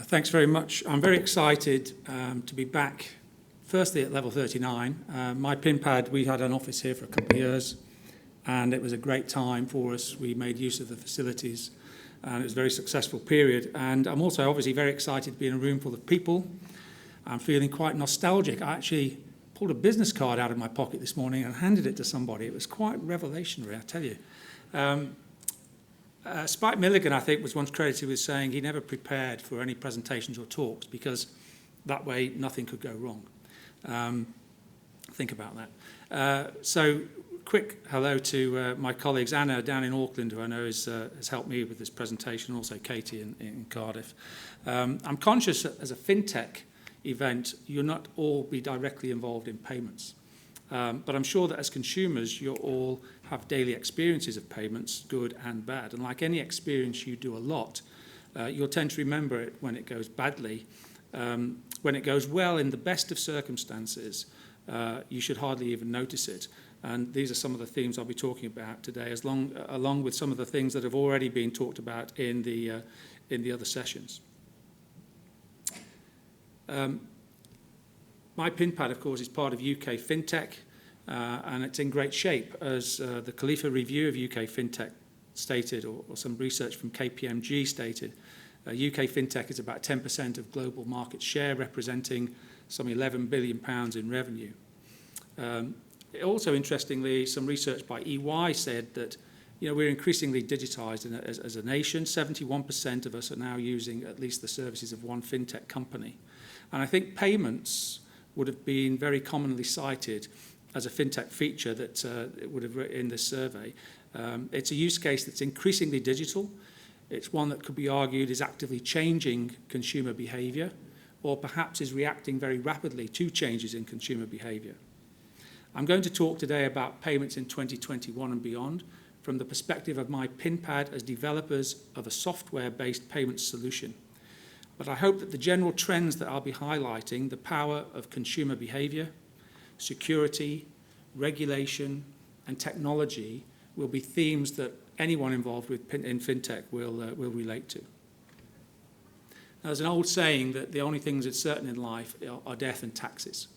Thanks very much. I'm very excited to be back, firstly at level 39. MYPINPAD, we had an office here for a couple of years, and it was a great time for us. We made use of the facilities, and it was a very successful period. And I'm also obviously very excited to be in a room full of people. I'm feeling quite nostalgic. I actually pulled a business card out of my pocket this morning and handed it to somebody. It was quite revelationary, I tell you. Spike Milligan, I think, was once credited with saying he never prepared for any presentations or talks because that way nothing could go wrong. Think about that. So quick hello to my colleagues, Anna down in Auckland, who I know has helped me with this presentation, and also Katie in Cardiff. I'm conscious that as a fintech event, you'll not all be directly involved in payments. But I'm sure that as consumers, you all have daily experiences of payments, good and bad. And like any experience you do a lot, you'll tend to remember it when it goes badly. When it goes well, in the best of circumstances, you should hardly even notice it. And these are some of the themes I'll be talking about today, along with some of the things that have already been talked about in the other sessions. MYPINPAD, of course, is part of UK Fintech, and it's in great shape, as the Khalifa Review of UK Fintech stated, or some research from KPMG stated. UK Fintech is about 10% of global market share, representing some £11 billion in revenue. Also, interestingly, some research by EY said that we're increasingly digitized as a nation. 71% of us are now using at least the services of one fintech company. And I think payments would have been very commonly cited as a fintech feature that it would have written in this survey. It's a use case that's increasingly digital. It's one that could be argued is actively changing consumer behavior, or perhaps is reacting very rapidly to changes in consumer behavior. I'm going to talk today about payments in 2021 and beyond from the perspective of MYPINPAD as developers of a software-based payment solution. But I hope that the general trends that I'll be highlighting, the power of consumer behavior, security, regulation, and technology, will be themes that anyone involved in fintech will relate to. Now, there's an old saying that the only things that's certain in life are death and taxes.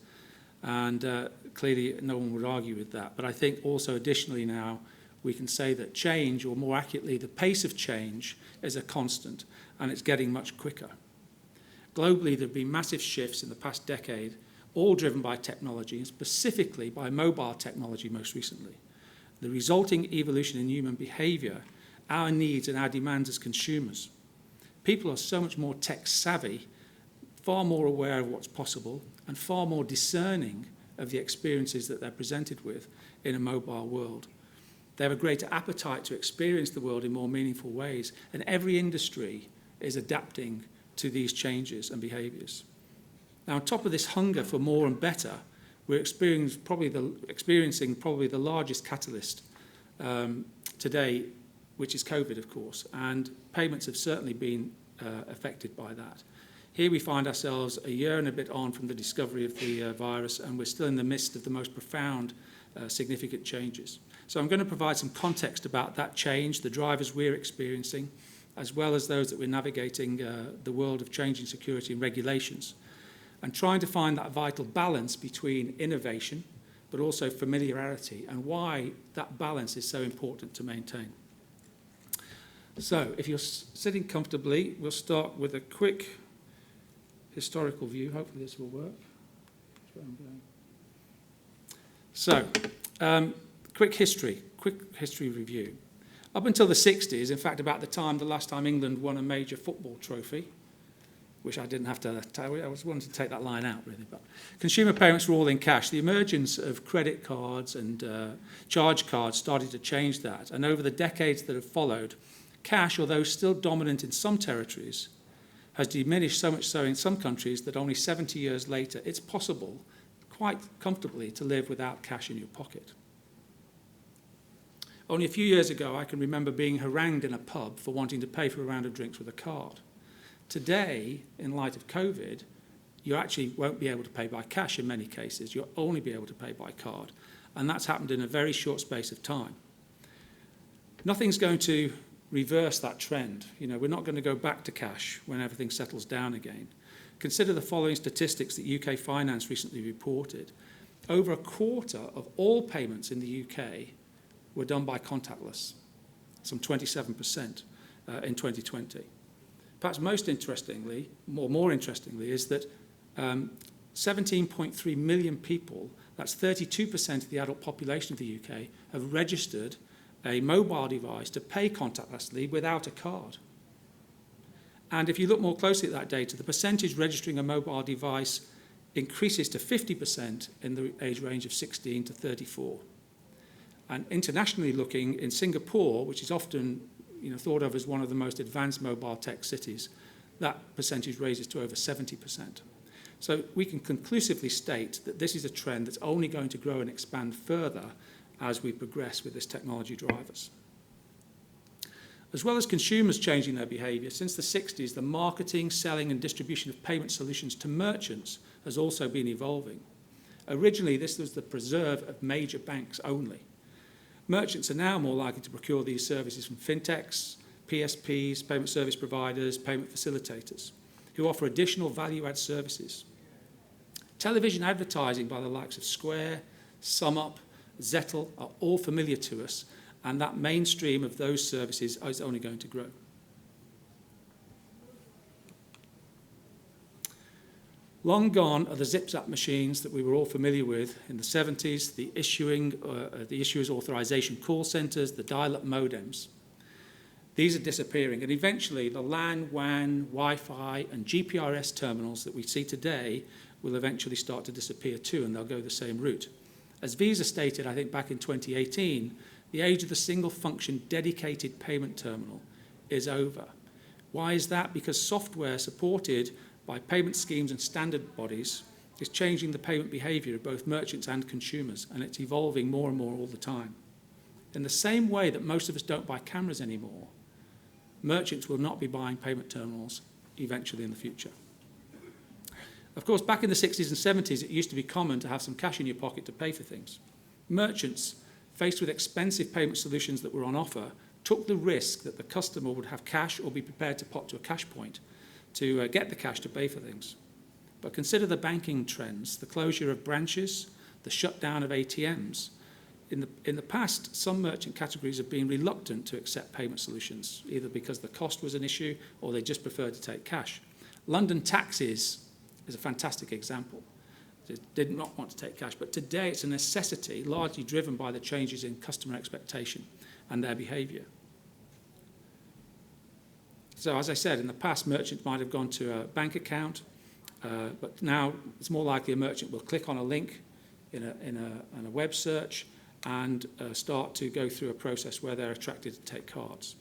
And clearly, no one would argue with that. But I think also additionally now, we can say that change, or more accurately, the pace of change, is a constant, and it's getting much quicker. Globally, there have been massive shifts in the past decade, all driven by technology, and specifically by mobile technology most recently. The resulting evolution in human behavior, our needs and our demands as consumers. People are so much more tech savvy, far more aware of what's possible, and far more discerning of the experiences that they're presented with in a mobile world. They have a greater appetite to experience the world in more meaningful ways, and every industry is adapting to these changes and behaviours. Now, on top of this hunger for more and better, we're experiencing probably the largest catalyst today, which is COVID, of course, and payments have certainly been affected by that. Here we find ourselves a year and a bit on from the discovery of the virus, and we're still in the midst of the most profound, significant changes. So I'm going to provide some context about that change, the drivers we're experiencing, as well as those that we're navigating the world of changing security and regulations, and trying to find that vital balance between innovation but also familiarity, and why that balance is so important to maintain. So if you're sitting comfortably, we'll start with a quick historical view. Hopefully this will work. So, quick history review. Up until the 60s, in fact, about the last time England won a major football trophy, which I didn't have to tell you, I was wanting to take that line out, really. But consumer payments were all in cash. The emergence of credit cards and charge cards started to change that. And over the decades that have followed, cash, although still dominant in some territories, has diminished so much so in some countries that only 70 years later, it's possible, quite comfortably, to live without cash in your pocket. Only a few years ago, I can remember being harangued in a pub for wanting to pay for a round of drinks with a card. Today, in light of COVID, you actually won't be able to pay by cash in many cases. You'll only be able to pay by card. And that's happened in a very short space of time. Nothing's going to reverse that trend. We're not going to go back to cash when everything settles down again. Consider the following statistics that UK Finance recently reported. Over a quarter of all payments in the UK were done by contactless, some 27% in 2020. Perhaps most interestingly, more interestingly, is that 17.3 million people, that's 32% of the adult population of the UK, have registered a mobile device to pay contactlessly without a card. And if you look more closely at that data, the percentage registering a mobile device increases to 50% in the age range of 16 to 34. And internationally looking, in Singapore, which is often thought of as one of the most advanced mobile tech cities, that percentage raises to over 70%. So we can conclusively state that this is a trend that's only going to grow and expand further as we progress with this technology drivers. As well as consumers changing their behaviour, since the 60s, the marketing, selling and distribution of payment solutions to merchants has also been evolving. Originally, this was the preserve of major banks only. Merchants are now more likely to procure these services from fintechs, PSPs, payment service providers, payment facilitators, who offer additional value-add services. Television advertising by the likes of Square, SumUp, Zettle are all familiar to us, and that mainstream of those services is only going to grow. Long gone are the zip-zap machines that we were all familiar with in the 70s, the issuers authorization call centers, the dial-up modems. These are disappearing, and eventually the LAN, WAN, Wi-Fi and GPRS terminals that we see today will eventually start to disappear too, and they'll go the same route. As Visa stated, I think back in 2018, the age of the single function dedicated payment terminal is over. Why is that? Because software supported by payment schemes and standard bodies is changing the payment behaviour of both merchants and consumers, and it's evolving more and more all the time. In the same way that most of us don't buy cameras anymore, merchants will not be buying payment terminals eventually in the future. Of course, back in the 60s and 70s, it used to be common to have some cash in your pocket to pay for things. Merchants, faced with expensive payment solutions that were on offer, took the risk that the customer would have cash or be prepared to pot to a cash point to get the cash to pay for things. But consider the banking trends, the closure of branches, the shutdown of ATMs. In the past, some merchant categories have been reluctant to accept payment solutions, either because the cost was an issue or they just preferred to take cash. London taxis is a fantastic example. They did not want to take cash, but today it's a necessity, largely driven by the changes in customer expectation and their behaviour. So as I said, in the past, merchants might have gone to a bank account, but now it's more likely a merchant will click on a link in a web search and start to go through a process where they're attracted to take cards.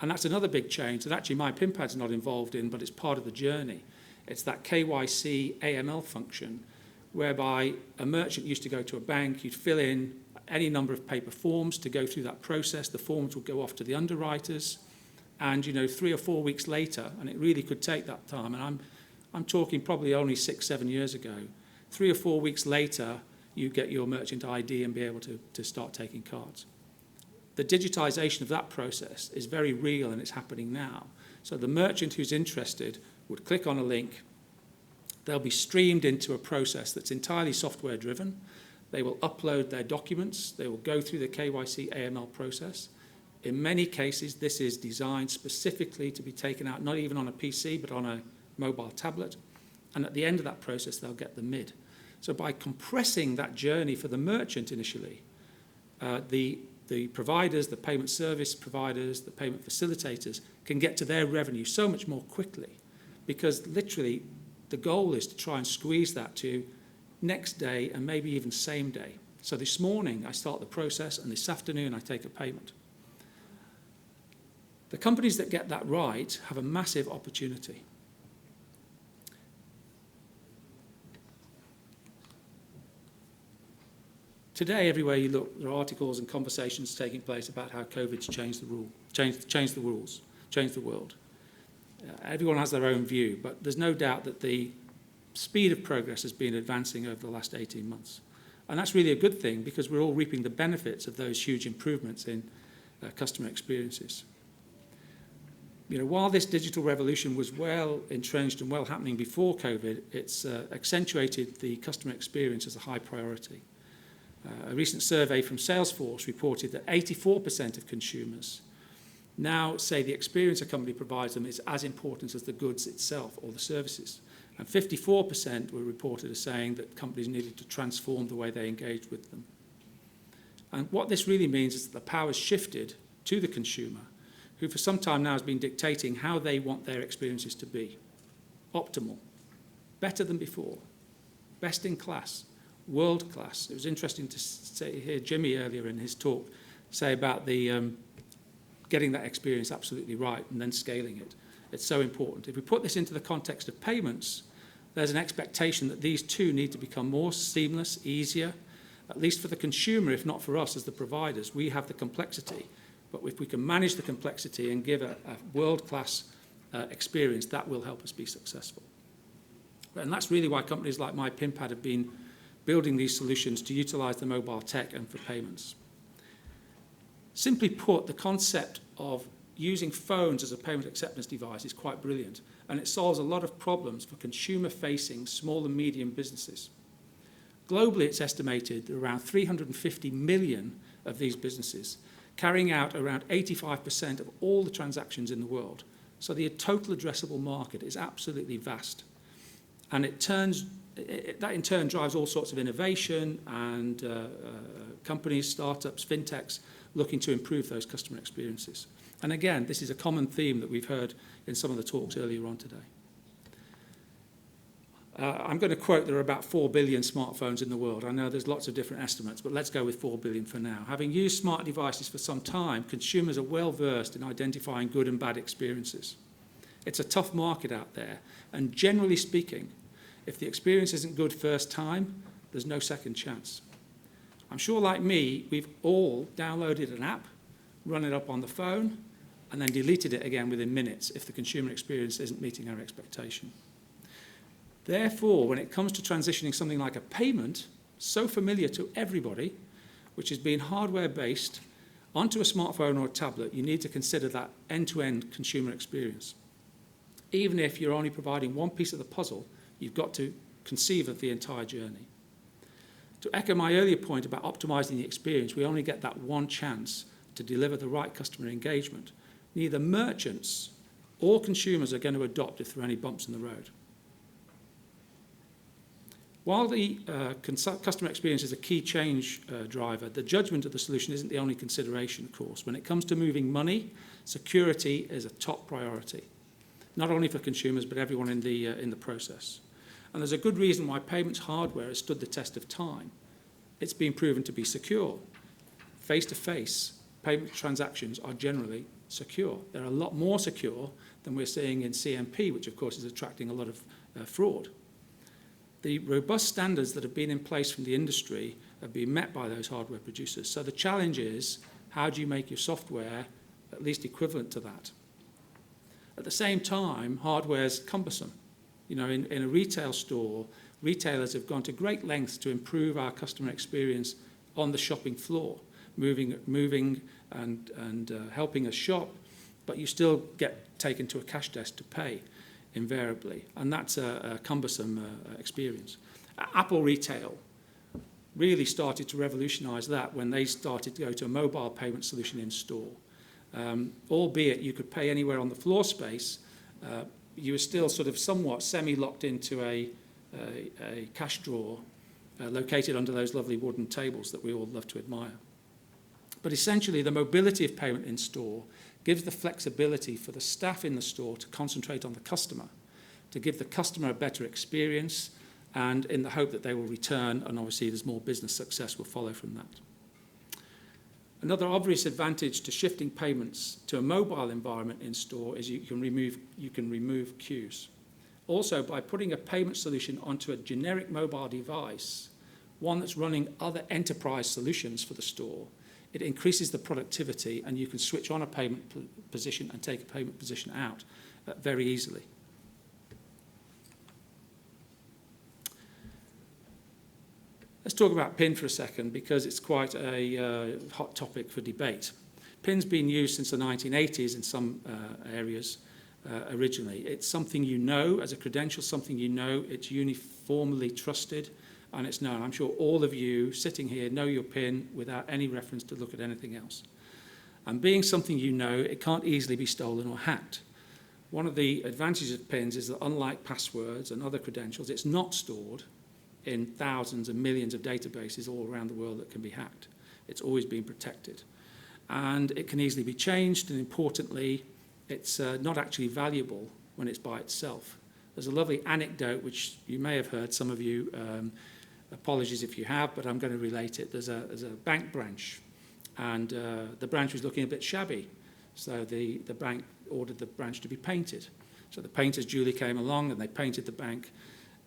And that's another big change that actually MYPINPAD's not involved in, but it's part of the journey. It's that KYC AML function whereby a merchant used to go to a bank, you'd fill in any number of paper forms to go through that process. The forms would go off to the underwriters, and 3 or 4 weeks later, and it really could take that time, and I'm talking probably only 6-7 years ago, 3 or 4 weeks later, you get your merchant ID and be able to start taking cards. The digitization of that process is very real, and it's happening now. So the merchant who's interested would click on a link. They'll be streamed into a process that's entirely software driven. They will upload their documents. They will go through the KYC AML process. In many cases, this is designed specifically to be taken out, not even on a PC, but on a mobile tablet. And at the end of that process, they'll get the MID. So by compressing that journey for the merchant initially, the providers, the payment service providers, the payment facilitators can get to their revenue so much more quickly, because literally the goal is to try and squeeze that to next day and maybe even same day. So this morning I start the process, and this afternoon I take a payment. The companies that get that right have a massive opportunity. Today, everywhere you look, there are articles and conversations taking place about how COVID's changed the world. Everyone has their own view, but there's no doubt that the speed of progress has been advancing over the last 18 months. And that's really a good thing, because we're all reaping the benefits of those huge improvements in customer experiences. While this digital revolution was well entrenched and well happening before COVID, it's accentuated the customer experience as a high priority. A recent survey from Salesforce reported that 84% of consumers now say the experience a company provides them is as important as the goods itself or the services. And 54% were reported as saying that companies needed to transform the way they engage with them. And what this really means is that the power has shifted to the consumer, who for some time now has been dictating how they want their experiences to be. Optimal, better than before, best in class, world class. It was interesting to hear Jimmy earlier in his talk say about the getting that experience absolutely right and then scaling it. It's so important. If we put this into the context of payments, there's an expectation that these two need to become more seamless, easier, at least for the consumer, if not for us as the providers. We have the complexity, but if we can manage the complexity and give a world-class experience, that will help us be successful. And that's really why companies like MYPINPAD have been building these solutions to utilize the mobile tech and for payments. Simply put, the concept of using phones as a payment acceptance device is quite brilliant, and it solves a lot of problems for consumer-facing small and medium businesses. Globally, it's estimated that around 350 million of these businesses, carrying out around 85% of all the transactions in the world. So the total addressable market is absolutely vast. And that in turn drives all sorts of innovation and companies, startups, fintechs, looking to improve those customer experiences. And again, this is a common theme that we've heard in some of the talks earlier on today. I'm going to quote there are about 4 billion smartphones in the world. I know there's lots of different estimates, but let's go with 4 billion for now. Having used smart devices for some time, consumers are well versed in identifying good and bad experiences. It's a tough market out there, and generally speaking, if the experience isn't good first time, there's no second chance. I'm sure, like me, we've all downloaded an app, run it up on the phone, and then deleted it again within minutes if the consumer experience isn't meeting our expectation. Therefore, when it comes to transitioning something like a payment, so familiar to everybody, which has been hardware-based, onto a smartphone or a tablet, you need to consider that end-to-end consumer experience. Even if you're only providing one piece of the puzzle, you've got to conceive of the entire journey. To echo my earlier point about optimizing the experience, we only get that one chance to deliver the right customer engagement. Neither merchants or consumers are going to adopt if there are any bumps in the road. While the customer experience is a key change driver, the judgment of the solution isn't the only consideration, of course. When it comes to moving money, security is a top priority, not only for consumers, but everyone in the process. And there's a good reason why payments hardware has stood the test of time. It's been proven to be secure. Face-to-face payment transactions are generally secure. They're a lot more secure than we're seeing in CMP, which of course is attracting a lot of fraud. The robust standards that have been in place from the industry have been met by those hardware producers. So the challenge is, how do you make your software at least equivalent to that? At the same time, hardware is cumbersome. In a retail store, retailers have gone to great lengths to improve our customer experience on the shopping floor, moving and helping us shop, but you still get taken to a cash desk to pay invariably, and that's a cumbersome experience. Apple Retail really started to revolutionize that when they started to go to a mobile payment solution in store. Albeit you could pay anywhere on the floor space, you were still sort of somewhat semi-locked into a cash drawer located under those lovely wooden tables that we all love to admire. But essentially, the mobility of payment in store gives the flexibility for the staff in the store to concentrate on the customer, to give the customer a better experience, and in the hope that they will return, and obviously there's more business success will follow from that. Another obvious advantage to shifting payments to a mobile environment in store is you can remove queues. Also, by putting a payment solution onto a generic mobile device, one that's running other enterprise solutions for the store, it increases the productivity, and you can switch on a payment position and take a payment position out very easily. Let's talk about PIN for a second, because it's quite a hot topic for debate. PIN's been used since the 1980s in some areas originally. It's something you know as a credential, something you know, it's uniformly trusted, and it's known. I'm sure all of you sitting here know your PIN without any reference to look at anything else. And being something you know, it can't easily be stolen or hacked. One of the advantages of PINs is that unlike passwords and other credentials, it's not stored in thousands and millions of databases all around the world that can be hacked. It's always been protected. And it can easily be changed, and importantly, it's not actually valuable when it's by itself. There's a lovely anecdote, which you may have heard, some of you, apologies if you have, but I'm going to relate it. There's a bank branch, and the branch was looking a bit shabby, so the bank ordered the branch to be painted. So the painters duly came along, and they painted the bank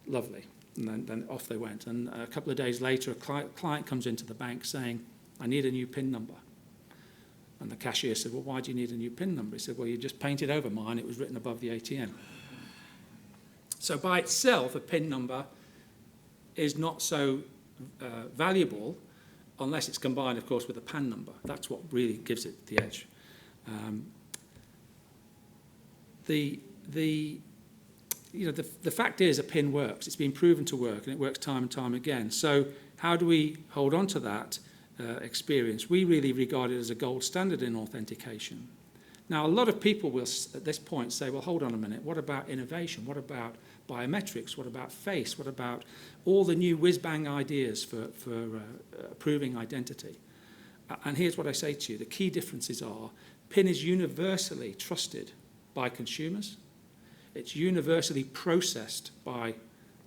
lovely, and then off they went. And a couple of days later, a client comes into the bank saying, I need a new PIN number. And the cashier said, well, why do you need a new PIN number? He said, well, you just painted over mine. It was written above the ATM. So by itself, a PIN number is not so valuable unless it's combined, of course, with a PAN number. That's what really gives it the edge. The fact is a PIN works. It's been proven to work, and it works time and time again. So how do we hold on to that experience? We really regard it as a gold standard in authentication. Now, a lot of people will, at this point, say, well, hold on a minute, what about innovation? What about biometrics? What about face? What about all the new whiz-bang ideas for proving identity? And here's what I say to you. The key differences are PIN is universally trusted by consumers. It's universally processed by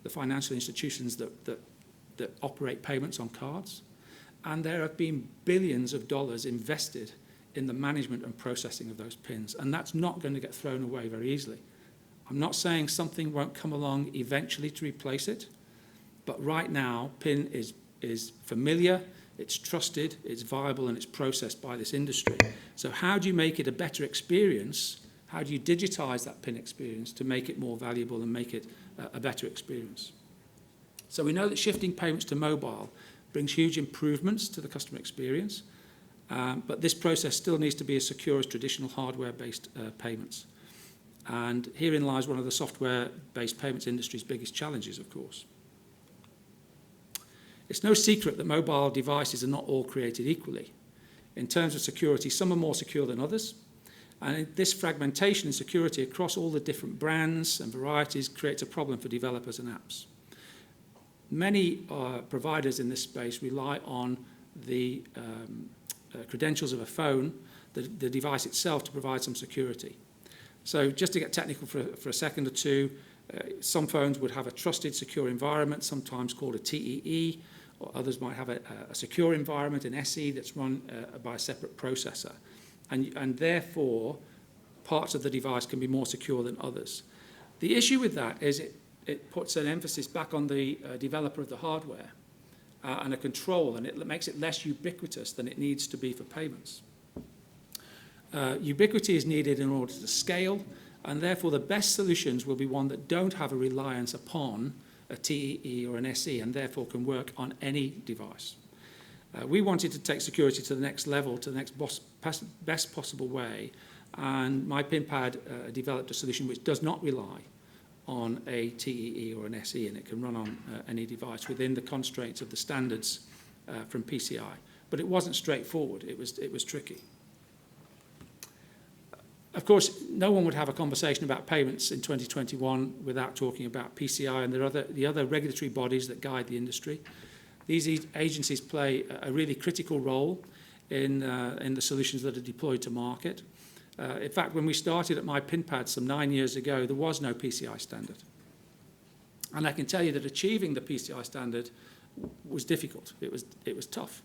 the financial institutions that operate payments on cards. And there have been billions of dollars invested in the management and processing of those PINs. And that's not going to get thrown away very easily. I'm not saying something won't come along eventually to replace it, but right now, PIN is familiar, it's trusted, it's viable, and it's processed by this industry. So how do you make it a better experience? How do you digitize that PIN experience to make it more valuable and make it a better experience? So we know that shifting payments to mobile brings huge improvements to the customer experience, but this process still needs to be as secure as traditional hardware-based payments. And herein lies one of the software-based payments industry's biggest challenges, of course. It's no secret that mobile devices are not all created equally. In terms of security, some are more secure than others, and this fragmentation and security across all the different brands and varieties creates a problem for developers and apps. Many providers in this space rely on the credentials of a phone, the device itself, to provide some security. So just to get technical for a second or two, some phones would have a trusted, secure environment, sometimes called a TEE, or others might have a secure environment, an SE, that's run by a separate processor. And therefore, parts of the device can be more secure than others. The issue with that is it puts an emphasis back on the developer of the hardware and a control, and it makes it less ubiquitous than it needs to be for payments. Ubiquity is needed in order to scale, and therefore the best solutions will be one that don't have a reliance upon a TEE or an SE, and therefore can work on any device. We wanted to take security to the next level, to the next best possible way, and MYPINPAD developed a solution which does not rely on a TEE or an SE, and it can run on any device within the constraints of the standards from PCI. But it wasn't straightforward. It was tricky. Of course, no one would have a conversation about payments in 2021 without talking about PCI and the other regulatory bodies that guide the industry. These agencies play a really critical role in the solutions that are deployed to market. In fact, when we started at MYPINPAD some 9 years ago, there was no PCI standard. And I can tell you that achieving the PCI standard was difficult. It was tough.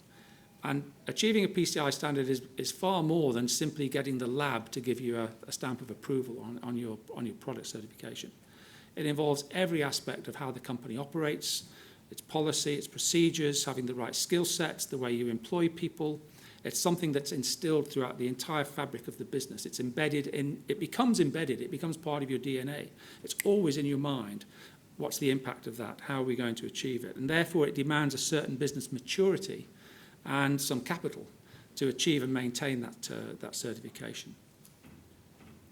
And achieving a PCI standard is far more than simply getting the lab to give you a stamp of approval on your product certification. It involves every aspect of how the company operates, its policy, its procedures, having the right skill sets, the way you employ people. It's something that's instilled throughout the entire fabric of the business. It becomes embedded, it becomes part of your DNA. It's always in your mind. What's the impact of that? How are we going to achieve it? And therefore, it demands a certain business maturity and some capital to achieve and maintain that certification.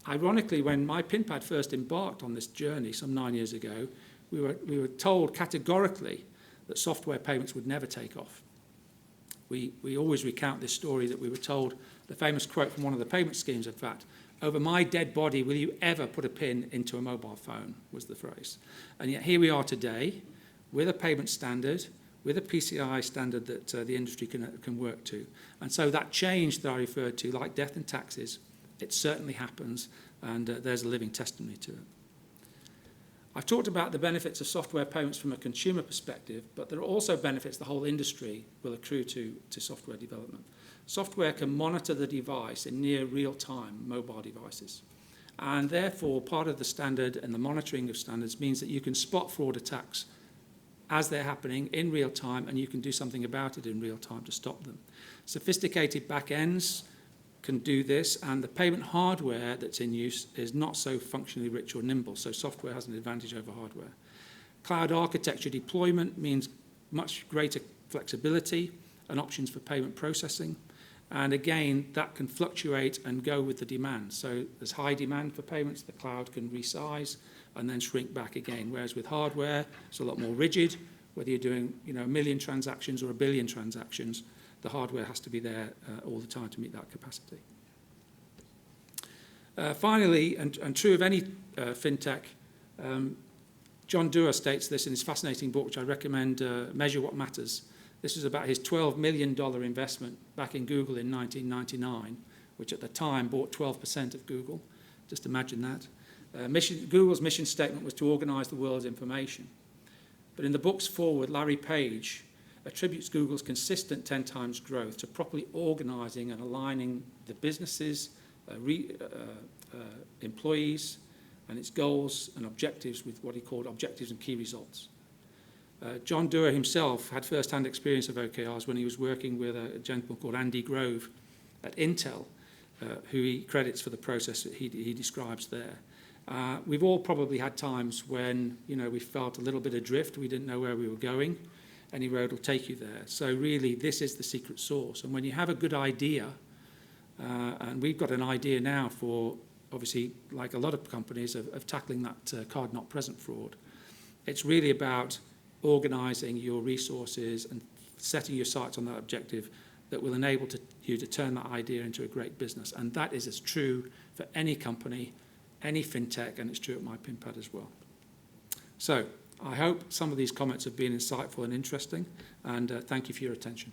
Ironically, when MYPINPAD first embarked on this journey some 9 years ago, we were told categorically that software payments would never take off. We always recount this story that we were told, the famous quote from one of the payment schemes, in fact, "Over my dead body, will you ever put a pin into a mobile phone," was the phrase. And yet here we are today with a payment standard, with a PCI standard that the industry can work to. And so that change that I referred to, like death and taxes, it certainly happens, and there's a living testimony to it. I've talked about the benefits of software payments from a consumer perspective, but there are also benefits the whole industry will accrue to software development. Software can monitor the device in near real-time mobile devices. And therefore, part of the standard and the monitoring of standards means that you can spot fraud attacks as they're happening in real time, and you can do something about it in real time to stop them. Sophisticated back-ends can do this, and the payment hardware that's in use is not so functionally rich or nimble, so software has an advantage over hardware. Cloud architecture deployment means much greater flexibility and options for payment processing, and again, that can fluctuate and go with the demand. So there's high demand for payments, the cloud can resize and then shrink back again, whereas with hardware, it's a lot more rigid. Whether you're doing 1 million transactions or 1 billion transactions, the hardware has to be there all the time to meet that capacity. Finally, and true of any fintech, John Doerr states this in his fascinating book, which I recommend, Measure What Matters. This is about his $12 million investment back in Google in 1999, which at the time bought 12% of Google. Just imagine that. Google's mission statement was to organize the world's information. But in the book's foreword, Larry Page attributes Google's consistent 10 times growth to properly organizing and aligning the businesses, employees, and its goals and objectives with what he called objectives and key results. John Doerr himself had first-hand experience of OKRs when he was working with a gentleman called Andy Grove at Intel, who he credits for the process that he describes there. We've all probably had times when we felt a little bit adrift, we didn't know where we were going. Any road will take you there. So really, this is the secret sauce. And when you have a good idea, and we've got an idea now for, obviously, like a lot of companies, of tackling that card not present fraud, it's really about organising your resources and setting your sights on that objective that will enable you to turn that idea into a great business. And that is as true for any company, any fintech, and it's true at MYPINPAD as well. So I hope some of these comments have been insightful and interesting, and thank you for your attention.